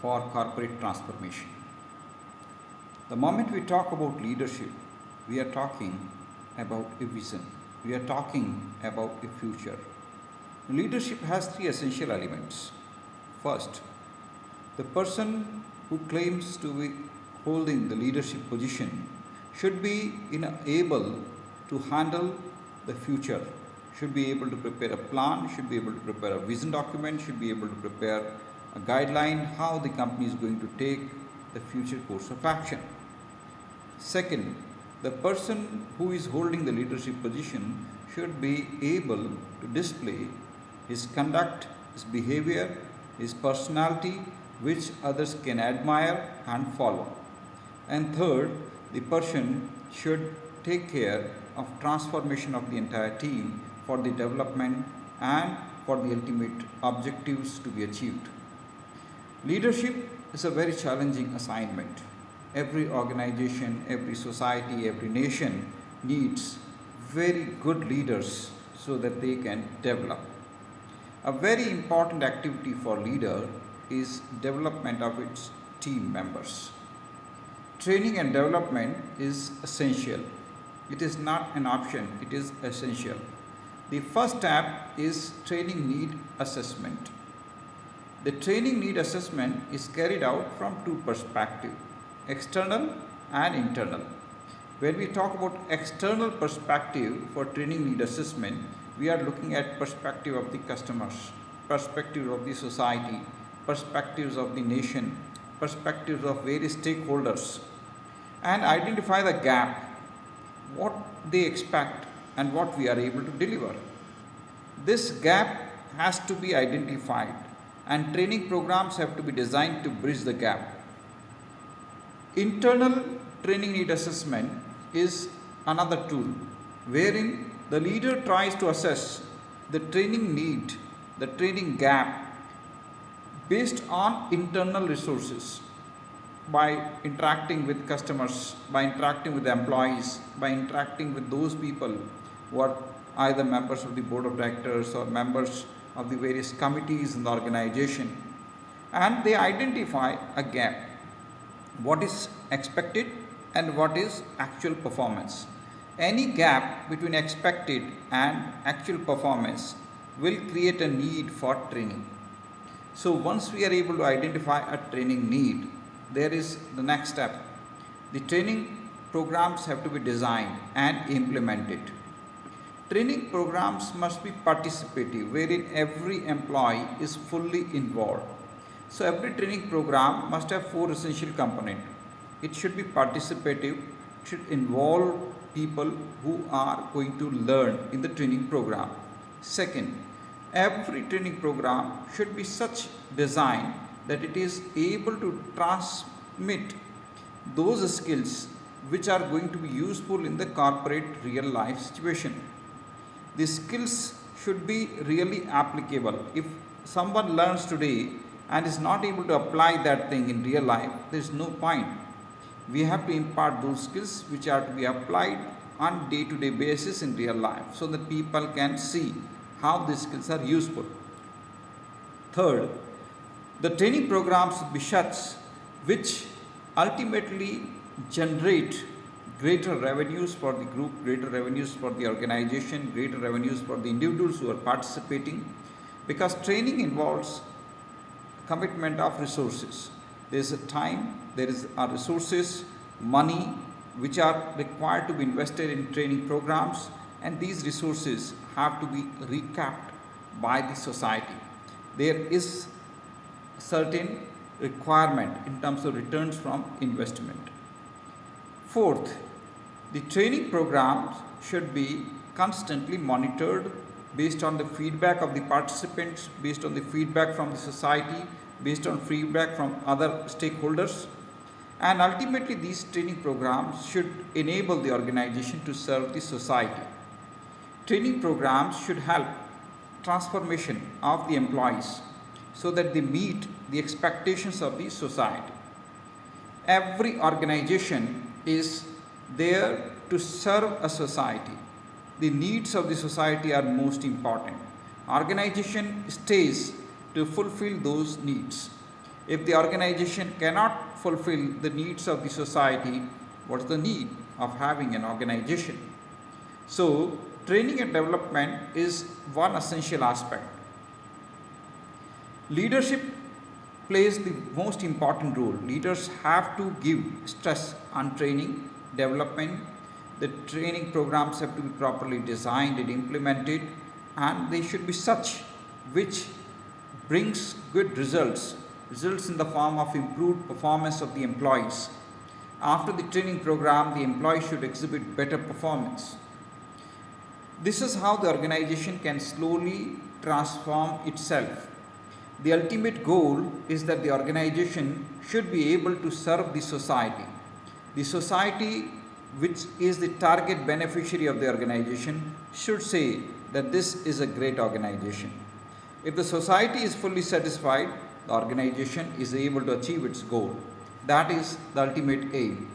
for corporate transformation. The moment we talk about leadership, we are talking about a vision. We are talking about a future. Leadership has three essential elements. First, the person who claims to be holding the leadership position should be able to handle the future, should be able to prepare a plan, should be able to prepare a vision document, should be able to prepare a guideline how the company is going to take the future course of action. Second, the person who is holding the leadership position should be able to display his conduct, his behavior, his personality, which others can admire and follow. And third, the person should take care of transformation of the entire team for the development and for the ultimate objectives to be achieved. Leadership is a very challenging assignment. Every organization, every society, every nation needs very good leaders so that they can develop. A very important activity for leader is development of its team members. Training and development is essential. It is not an option, it is essential. The first step is training need assessment. The training need assessment is carried out from two perspectives, external and internal. When we talk about external perspective for training need assessment, we are looking at perspective of the customers, perspective of the society, perspectives of the nation, perspectives of various stakeholders, and identify the gap, what they expect and what we are able to deliver. This gap has to be identified and training programs have to be designed to bridge the gap. Internal training need assessment is another tool wherein the leader tries to assess the training need, the training gap based on internal resources by interacting with customers, by interacting with employees, by interacting with those people who are either members of the board of directors or members of the various committees in the organization, and they identify a gap, what is expected and what is actual performance. Any gap between expected and actual performance will create a need for training. So once we are able to identify a training need, there is the next step. The training programs have to be designed and implemented. Training programs must be participative, wherein every employee is fully involved. So every training program must have four essential components. It should be participative, it should involve people who are going to learn in the training program. Second, every training program should be such design that it is able to transmit those skills which are going to be useful in the corporate real life situation. The skills should be really applicable. If someone learns today and is not able to apply that thing in real life, there is no point. We have to impart those skills which are to be applied on day-to-day basis in real life so that people can see how these skills are useful. Third, the training programs should be such which ultimately generate greater revenues for the group, greater revenues for the organization, greater revenues for the individuals who are participating, because training involves commitment of resources. There is a time, there is resources, money which are required to be invested in training programs, and these resources have to be recapped by the society. There is certain requirement in terms of returns from investment. Fourth, the training programs should be constantly monitored based on the feedback of the participants, based on the feedback from the society, based on feedback from other stakeholders, and ultimately these training programs should enable the organization to serve the society. Training programs should help transformation of the employees so that they meet the expectations of the society. Every organization is there to serve a society. The needs of the society are most important. Organization stays to fulfill those needs. If the organization cannot fulfill the needs of the society, what is the need of having an organization? So, training and development is one essential aspect. Leadership plays the most important role. Leaders have to give stress on training, development. The training programs have to be properly designed and implemented, and they should be such which brings good results in the form of improved performance of the employees. After the training program, the employee should exhibit better performance. This is how the organization can slowly transform itself. The ultimate goal is that the organization should be able to serve the society. The society, which is the target beneficiary of the organization, should say that this is a great organization. If the society is fully satisfied, the organization is able to achieve its goal. That is the ultimate aim.